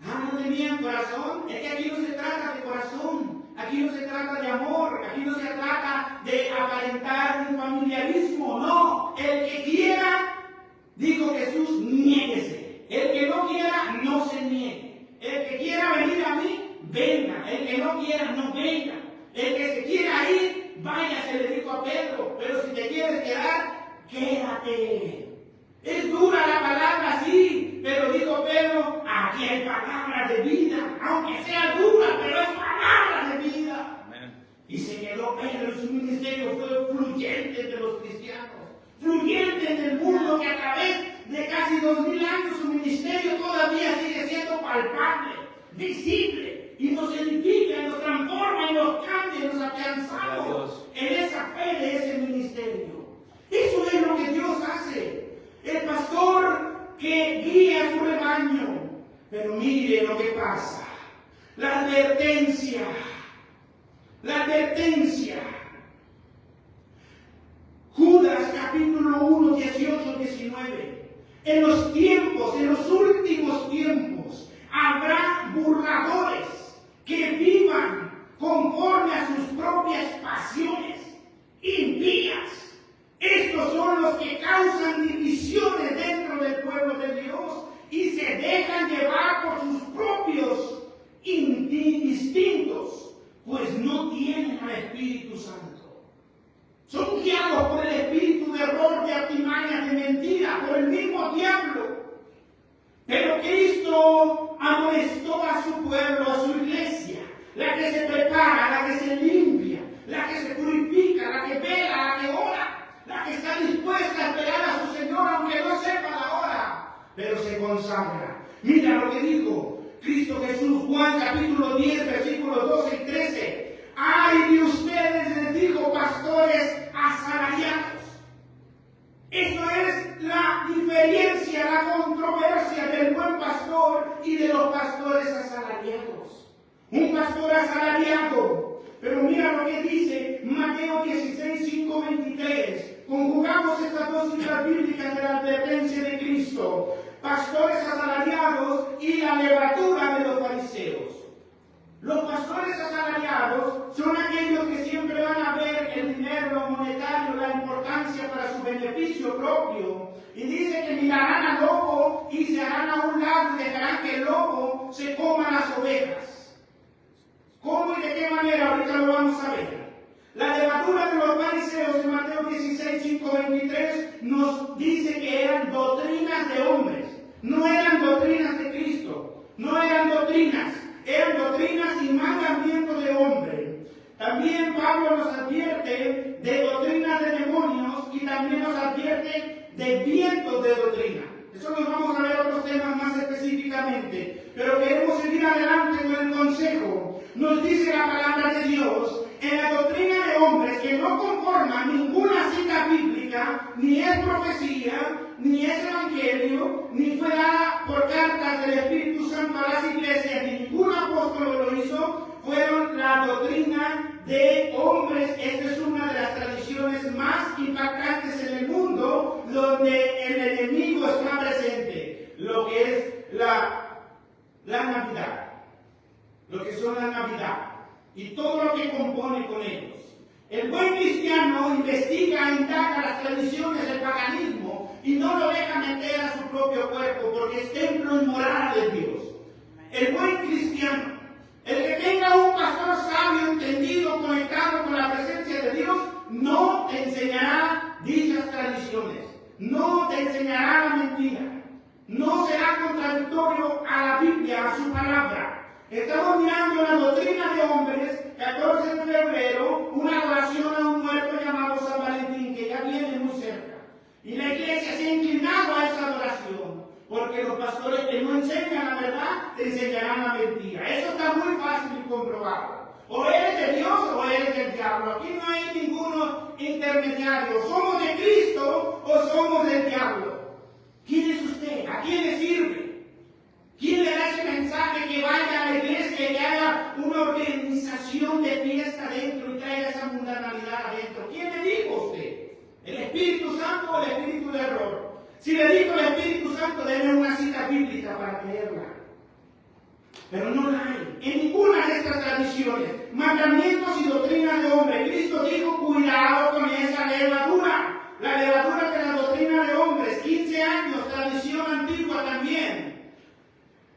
¿No tenían corazón? Es que aquí no se trata de corazón. Aquí no se trata de amor. Aquí no se trata de aparentar un familiarismo. No. El que quiera, dijo Jesús, niéguese. El que no quiera, no se niegue. El que quiera venir a mí, venga. El que no quiera, no venga. El que se quiera ir, váyase, le dijo a Pedro. Pero si te quieres quedar, quédate. Es dura la palabra, sí, pero dijo Pedro, aquí hay palabra de vida, aunque sea dura, pero es palabra de vida. Amén. Y se quedó Pedro, y su ministerio fue fluyente entre los cristianos, fluyente en el mundo, que a través de casi 2000 años su ministerio todavía sigue siendo palpable, visible, y nos edifica, nos transforma, y nos cambia, y nos afianzamos en esa fe de ese ministerio. Eso es lo que Dios hace. El pastor que guía a su rebaño. Pero mire lo que pasa. La advertencia. La advertencia. Judas capítulo 1, 18, 19. En los tiempos, en los últimos tiempos, habrá burladores que vivan conforme a sus propias pasiones impías. Estos son los que causan divisiones dentro del pueblo de Dios y se dejan llevar por sus propios instintos, pues no tienen al Espíritu Santo. Son guiados por el espíritu de error, de artimañas, de mentira, por el mismo diablo. Pero Cristo amonestó a su pueblo, a su iglesia, la que se prepara, la que se limpia, la que se purifica, la que vela, la que ora, la que está dispuesta a esperar a su Señor, aunque no sepa la hora, pero se consagra. Mira lo que dijo Cristo Jesús, Juan capítulo 10, versículos 12 y 13. ¡Ay de ustedes!, les dijo, pastores asalariados. Esto es la diferencia, la controversia del buen pastor y de los pastores asalariados. Un pastor asalariado. Pero mira lo que dice Mateo 16, 5, 23. Conjugamos estas dos citas bíblicas de la advertencia de Cristo. Pastores asalariados y la levadura de los fariseos. Los pastores asalariados son aquellos que siempre van a ver el dinero monetario, la importancia para su beneficio propio. Y dice que mirarán al lobo y se harán a un lado y dejarán que el lobo se coma las ovejas. ¿Cómo y de qué manera? Ahorita lo vamos a ver. La levadura de los fariseos en Mateo 16, 5, 23 nos dice que eran doctrinas de hombres. No eran doctrinas de Cristo. No eran doctrinas. Eran doctrinas y mandamientos de hombre. También Pablo nos advierte de doctrinas de demonios y también nos advierte de vientos de doctrina. Eso nos vamos a ver otros temas más específicamente. Pero queremos seguir adelante con el consejo. Nos dice la palabra de Dios, en la doctrina de hombres que no conforman ninguna cita bíblica, ni es profecía, ni es evangelio, ni fue dada por cartas del Espíritu Santo a las iglesias, ni ningún apóstol lo hizo, fueron la doctrina de hombres. Esta es una de las tradiciones más impactantes en el mundo, donde el enemigo está presente, lo que es la Navidad, lo que son la Navidad y todo lo que compone con ellos. El buen cristiano investiga, indaga las tradiciones del paganismo y no lo deja meter a su propio cuerpo porque es templo y morada de Dios. El buen cristiano, el que tenga un pastor sabio, entendido, conectado con la presencia de Dios, no te enseñará dichas tradiciones, no te enseñará la mentira, no será contradictorio a la Biblia, a su palabra. Estamos mirando la doctrina de hombres, 14 de febrero, una adoración a un muerto llamado San Valentín, que ya viene muy cerca. Y la iglesia se ha inclinado a esa adoración, porque los pastores que no enseñan la verdad, te enseñarán la mentira. Eso está muy fácil y comprobado. O eres de Dios o eres del diablo. Aquí no hay ninguno intermediario. ¿Somos de Cristo o somos del diablo? ¿Quién es usted? ¿A quién le sirve? ¿Quién le da ese mensaje que vaya a la iglesia y que haga una organización de fiesta adentro y traiga esa mundanalidad adentro? ¿Quién le dijo a usted? ¿El Espíritu Santo o el Espíritu de error? Si le dijo el Espíritu Santo, denme una cita bíblica para creerla. Pero no la hay. En ninguna de estas tradiciones, mandamientos y doctrinas de hombre, Cristo dijo, cuidado con esa levadura. La levadura de la doctrina de hombres, 15 años, tradición antigua también.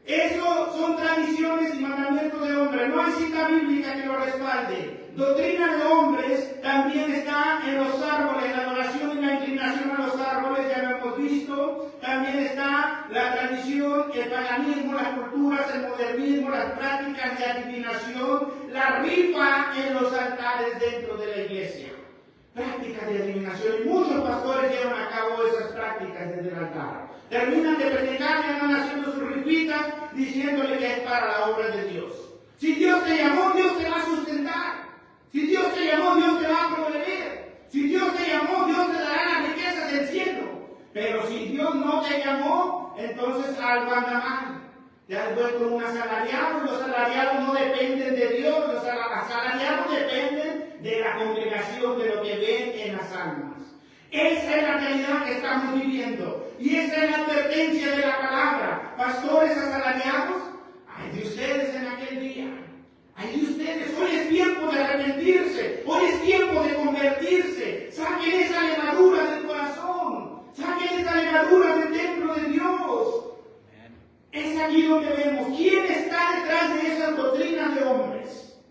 Eso son tradiciones y mandamientos de hombres. No hay cita bíblica que lo respalde. Doctrina de hombres también está en los árboles, la adoración y la inclinación a los árboles, ya lo hemos visto. También está la tradición, el paganismo, las culturas, el modernismo, las prácticas de adivinación, la rifa en los altares dentro de la iglesia. Prácticas de adivinación. Y muchos pastores llevan a cabo esas prácticas desde el altar. Terminan de predicar y andan haciendo sus rifitas diciéndole que es para la obra de Dios. Si Dios te llamó, Dios te va a sustentar. Si Dios te llamó, Dios te va a proveer. Si Dios te llamó, Dios te dará las riquezas del cielo. Pero si Dios no te llamó, entonces algo anda mal. Te has vuelto un asalariado y los asalariados no dependen de Dios, los asalariados dependen de la congregación, de lo que ven en las almas. Esa es la realidad que estamos viviendo. Y esa es la advertencia de la palabra. Pastores asalariados, ay de ustedes en aquel día. Ay de ustedes, hoy es tiempo de arrepentirse. Hoy es tiempo de convertirse. Saquen esa levadura del corazón. Saquen esa levadura del templo de Dios. Es aquí donde vemos quién está detrás de esas doctrinas de hombres.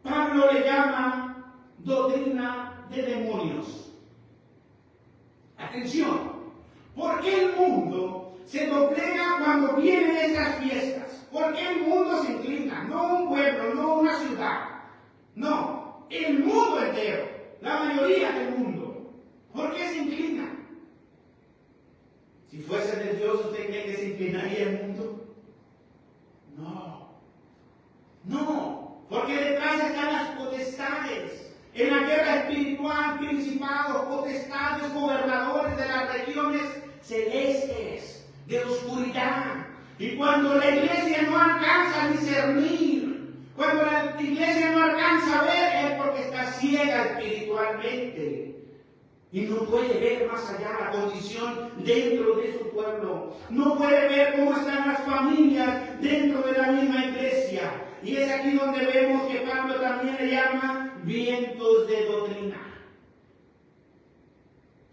Pablo le llama doctrina de demonios. Atención, ¿por qué el mundo se doblega cuando vienen estas fiestas? ¿Por qué el mundo se inclina? No un pueblo, no una ciudad. No, el mundo entero, la mayoría del mundo. ¿Por qué se inclina? Si fuese de Dios, ¿usted cree que se inclinaría el mundo? No. No, porque detrás están las potestades. En la guerra espiritual, principados, potestades, gobernadores de las regiones celestes, de oscuridad. Y cuando la iglesia no alcanza a discernir, cuando la iglesia no alcanza a ver, es porque está ciega espiritualmente. Y no puede ver más allá la condición dentro de su pueblo. No puede ver cómo están las familias dentro de la misma iglesia. Y es aquí donde vemos que Pablo también le llama vientos de doctrina.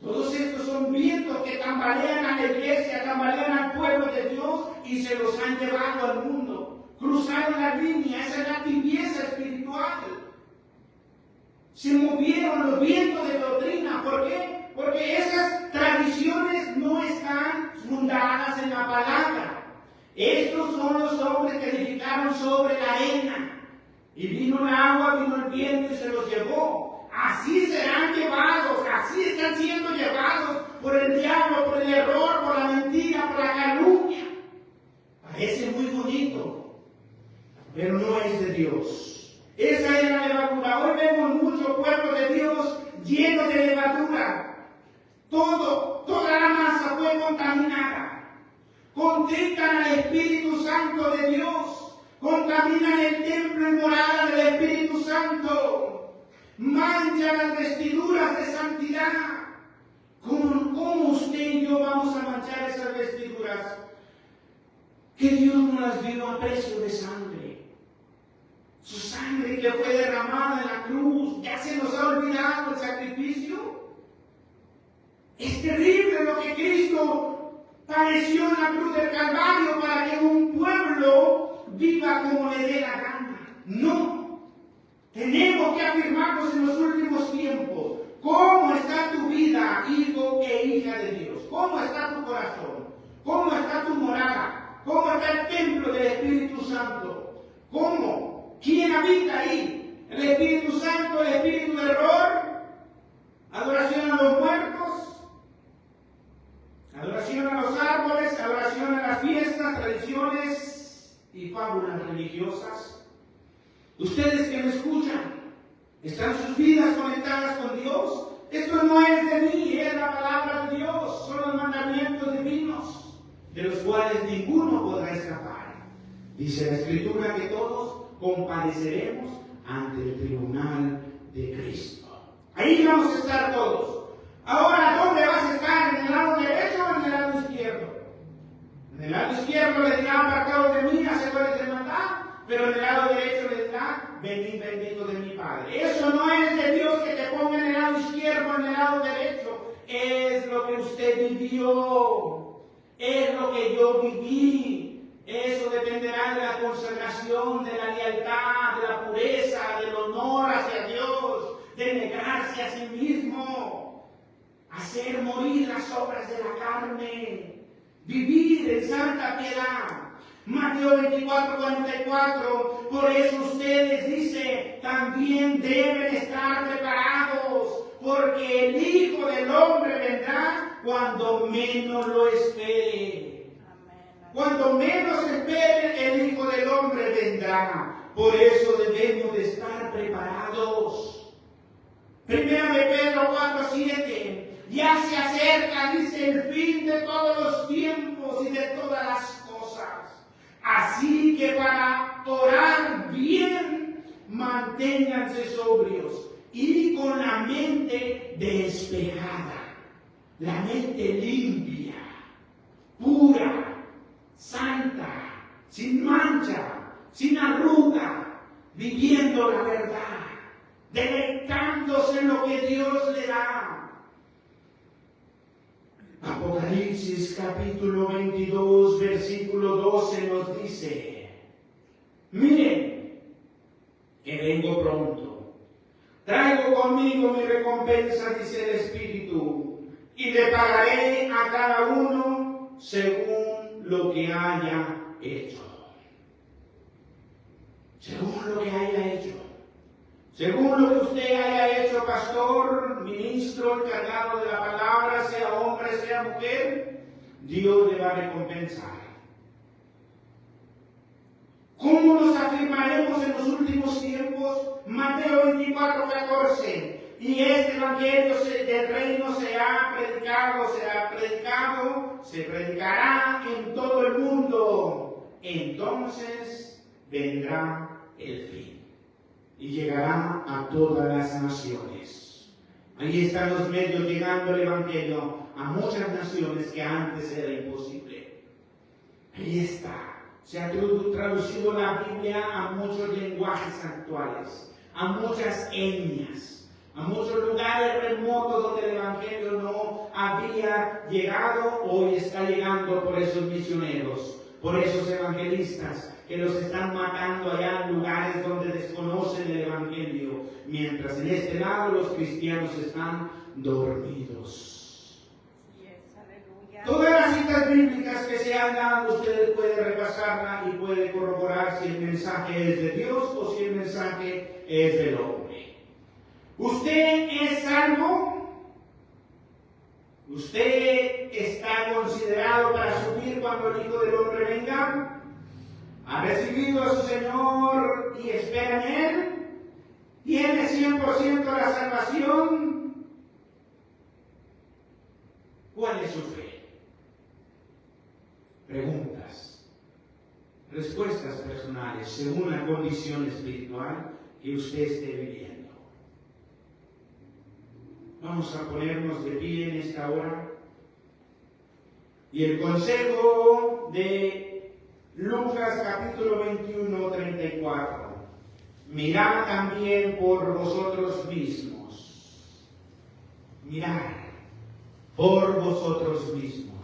Todos estos son vientos que tambalean a la iglesia, tambalean al pueblo de Dios y se los han llevado al mundo. Cruzaron la línea, esa es la tibieza espiritual. Se movieron los vientos de doctrina. ¿Por qué? Porque esas tradiciones no están fundadas en la palabra. Estos son los hombres que edificaron sobre la arena. Y vino el agua, vino el viento y se los llevó. Así serán llevados, así están siendo llevados por el diablo, por el error, por la mentira, por la calumnia. Parece muy bonito, pero no es de Dios. Esa es la levadura. Hoy vemos mucho pueblo de Dios lleno de levadura. Toda la masa fue contaminada. Contritan al Espíritu Santo de Dios. Contaminan el templo y morada del Espíritu Santo. Manchan las vestiduras de santidad. ¿Cómo usted y yo vamos a manchar esas vestiduras? Que Dios no las dio a precio de sangre. Su sangre que fue derramada en la cruz ya Es terrible lo que Cristo padeció en la cruz del Calvario para que un pueblo viva como le dé la gana. No. Tenemos que afirmarnos en los últimos tiempos. ¿Cómo está tu vida, hijo e hija de Dios? ¿Cómo está tu corazón? ¿Cómo está tu morada? ¿Cómo está el templo del Espíritu Santo? ¿Cómo? ¿Quién habita ahí? ¿El Espíritu Santo, el Espíritu de error? ¿Adoración a los muertos? ¿Adoración a los árboles? ¿Adoración a las fiestas, tradiciones y fábulas religiosas? Ustedes que me escuchan, ¿están sus vidas conectadas con Dios? Esto no es de mí, es la palabra de Dios, son los mandamientos divinos, de los cuales ninguno podrá escapar. Dice la Escritura que todos compareceremos ante el tribunal de Cristo. Ahí vamos a estar todos. Ahora, ¿dónde vas a estar? ¿En el lado derecho o en el lado izquierdo? En el lado izquierdo le dirá, apartados de mí, hacedores de maldad, pero en el lado derecho le dirá, venid bendito de mi Padre. Eso no es de Dios que te ponga en el lado izquierdo o en el lado derecho. Es lo que usted vivió. Es lo que yo viví. Eso dependerá de la consagración, de la lealtad, de la pureza, del honor hacia Dios, de negarse a sí mismo, hacer morir las obras de la carne, vivir en santa piedad. Mateo 24:44, por eso ustedes, dice, también deben estar preparados, porque el Hijo del Hombre vendrá cuando menos lo espere. Cuando menos espere, el Hijo del Hombre vendrá. Por eso debemos de estar preparados. Primera de Pedro 4:7, ya se acerca, dice, el fin de todos los tiempos y de todas las cosas. Así que para orar bien, manténganse sobrios y con la mente despejada, la mente limpia, pura, santa, sin mancha, sin arruga, viviendo la verdad, deleitándose en lo que Dios le da. Apocalipsis capítulo 22, versículo 12 nos dice, miren, que vengo pronto. Traigo conmigo mi recompensa, dice el Espíritu, y le pagaré a cada uno según lo que haya hecho. Según lo que haya hecho. Según lo que usted haya hecho, pastor, ministro, encargado de la palabra, sea hombre, sea mujer, Dios le va a recompensar. ¿Cómo nos afirmaremos en los últimos tiempos? Mateo 24:14. Y este evangelio del reino será predicado, se predicará en todo el mundo. Entonces vendrá el fin y llegará a todas las naciones. Ahí están los medios llegando el evangelio a muchas naciones que antes era imposible. Ahí está. Se ha traducido la Biblia a muchos lenguajes actuales, a muchas etnias, a muchos lugares remotos donde el evangelio no había llegado. Hoy está llegando por esos misioneros, por esos evangelistas que los están matando allá en lugares donde desconocen el evangelio, mientras en este lado los cristianos están dormidos. Todas las citas bíblicas que se han dado, usted puede repasarla y puede corroborar si el mensaje es de Dios o si el mensaje es del hombre. ¿Usted es salvo? ¿Usted está considerado para subir cuando el Hijo del Hombre venga? ¿Ha recibido a su Señor y espera en Él? ¿Tiene 100% la salvación? ¿Cuál es su fe? Preguntas, respuestas personales según la condición espiritual que usted esté viviendo. Vamos a ponernos de pie en esta hora. Y el consejo de Lucas capítulo 21:34. Mirad también por vosotros mismos. Mirad. por vosotros mismos.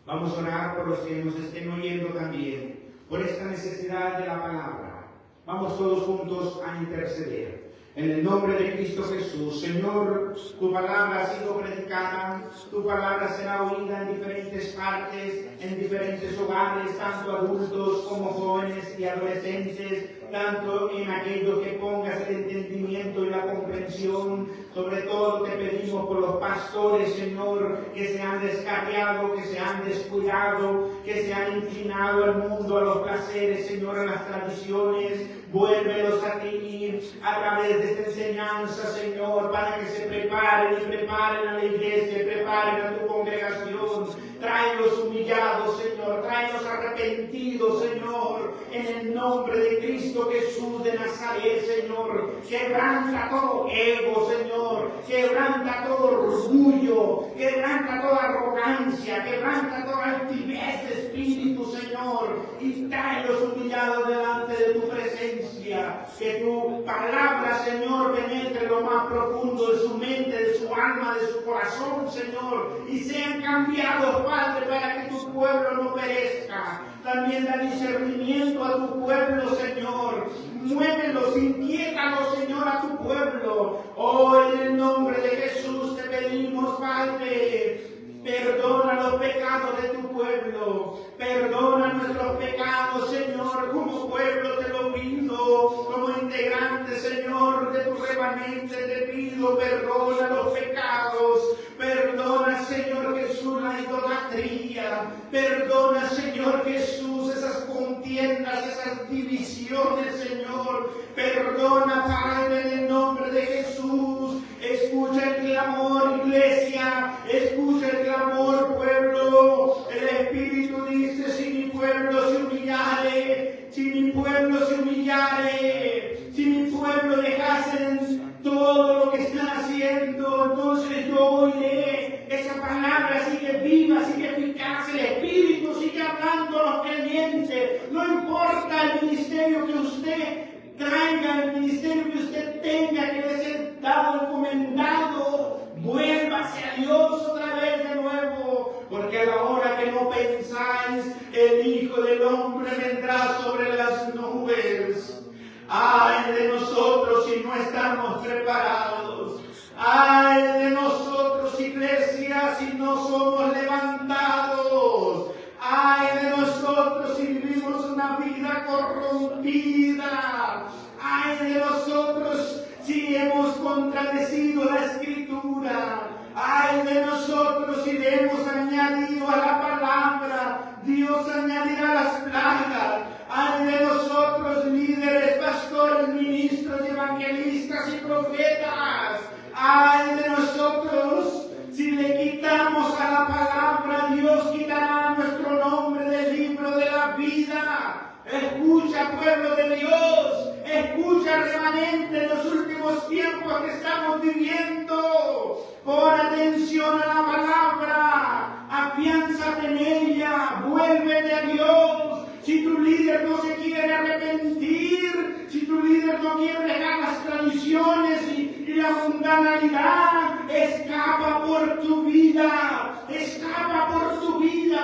Vamos a orar por los que nos estén oyendo también, por esta necesidad de la palabra. Vamos todos juntos a interceder. En el nombre de Cristo Jesús, Señor, tu palabra ha sido predicada, tu palabra será oída en diferentes partes, en diferentes hogares, tanto adultos como jóvenes y adolescentes, tanto en aquello que pongas el entendimiento y la comprensión. Sobre todo te pedimos por los pastores, Señor, que se han descarriado, que se han descuidado, que se han inclinado al mundo, a los placeres, Señor, a las tradiciones. Vuélvelos a ti a través de esta enseñanza, Señor, para que se preparen y preparen a la iglesia, preparen a tu congregación. Tráelos humillados, Señor, tráelos arrepentidos, Señor, en el nombre de Cristo Jesús de Nazaret, Señor. Quebranta todo ego, Señor, quebranta todo orgullo, quebranta toda arrogancia, quebranta toda altivez de espíritu, Señor, y tráelos humillados delante de tu presencia. Que tu palabra, Señor, penetre lo más profundo de su mente, de su alma, de su corazón, Señor, y sean cambiados, Padre, para que tu pueblo no perezca. También da discernimiento a tu pueblo, Señor. Muévelos, inquiétalos, Señor, a tu pueblo. Oh, en el nombre de Jesús te pedimos, Padre. Perdona los pecados de tu pueblo. Perdona nuestros pecados, Señor, como pueblo te lo pido. Como integrante, Señor, de tu remanente te pido. Perdona los pecados. Perdona, Señor Jesús, la idolatría. Perdona, Señor Jesús, esas contiendas, esas divisiones, Señor. Perdona, Padre, en el nombre de Jesús. Escucha el clamor, iglesia. Escucha el clamor, pueblo. El Espíritu dice, si mi pueblo se humillare, si mi pueblo se humillare, si mi pueblo dejase todo lo que están haciendo, entonces yo oiré. Esa palabra sigue viva, sigue eficaz, el Espíritu sigue hablando a los creyentes. No importa el ministerio que usted traiga, el ministerio que usted tenga, que le sea dado, encomendado, vuélvase a Dios otra vez de nuevo, porque a la hora que no pensáis, el Hijo del Hombre vendrá sobre las nubes. ¡Ay de nosotros si no estamos preparados! ¡Ay de nosotros, iglesia, si no somos levantados! ¡Ay de nosotros si vivimos una vida corrompida! ¡Ay de nosotros si hemos contradecido la Escritura! ¡Ay de nosotros si le hemos añadido a la palabra! Dios añadirá las plagas. ¡Ay de nosotros, líderes, pastores, ministros, evangelistas y profetas! ¡Ay de nosotros! Si le quitamos a la palabra, Dios quitará nuestro nombre del libro de la vida. Escucha, pueblo de Dios. Escucha, remanente, en los últimos tiempos que estamos viviendo. Pon atención a la palabra. Afiánzate en ella. Vuélvete a Dios. Si tu líder no se quiere arrepentir, si tu líder no quiere dejar las tradiciones y la mundanalidad, escapa por tu vida,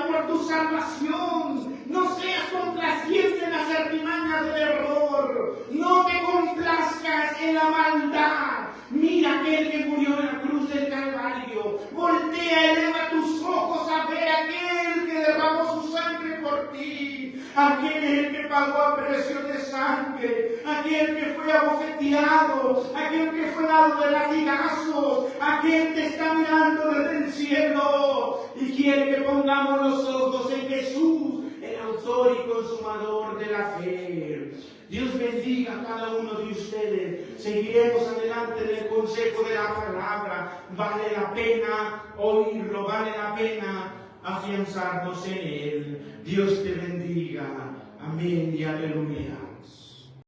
por tu salvación. No seas complaciente en las artimañas del error, no te complazcas en la maldad. Mira aquel que murió en la cruz del Calvario, voltea, eleva tus ojos a ver a aquel que derramó su sangre por ti. Aquel que pagó a precio de sangre, aquel que fue abofeteado, aquel que fue dado de latigazos, aquel que está mirando desde el cielo y quiere que pongamos los ojos en Jesús, el autor y consumador de la fe. Dios bendiga a cada uno de ustedes. Seguiremos adelante del consejo de la palabra. Vale la pena oírlo, vale la pena afianzarnos en él. Dios te bendiga. Amén y aleluya.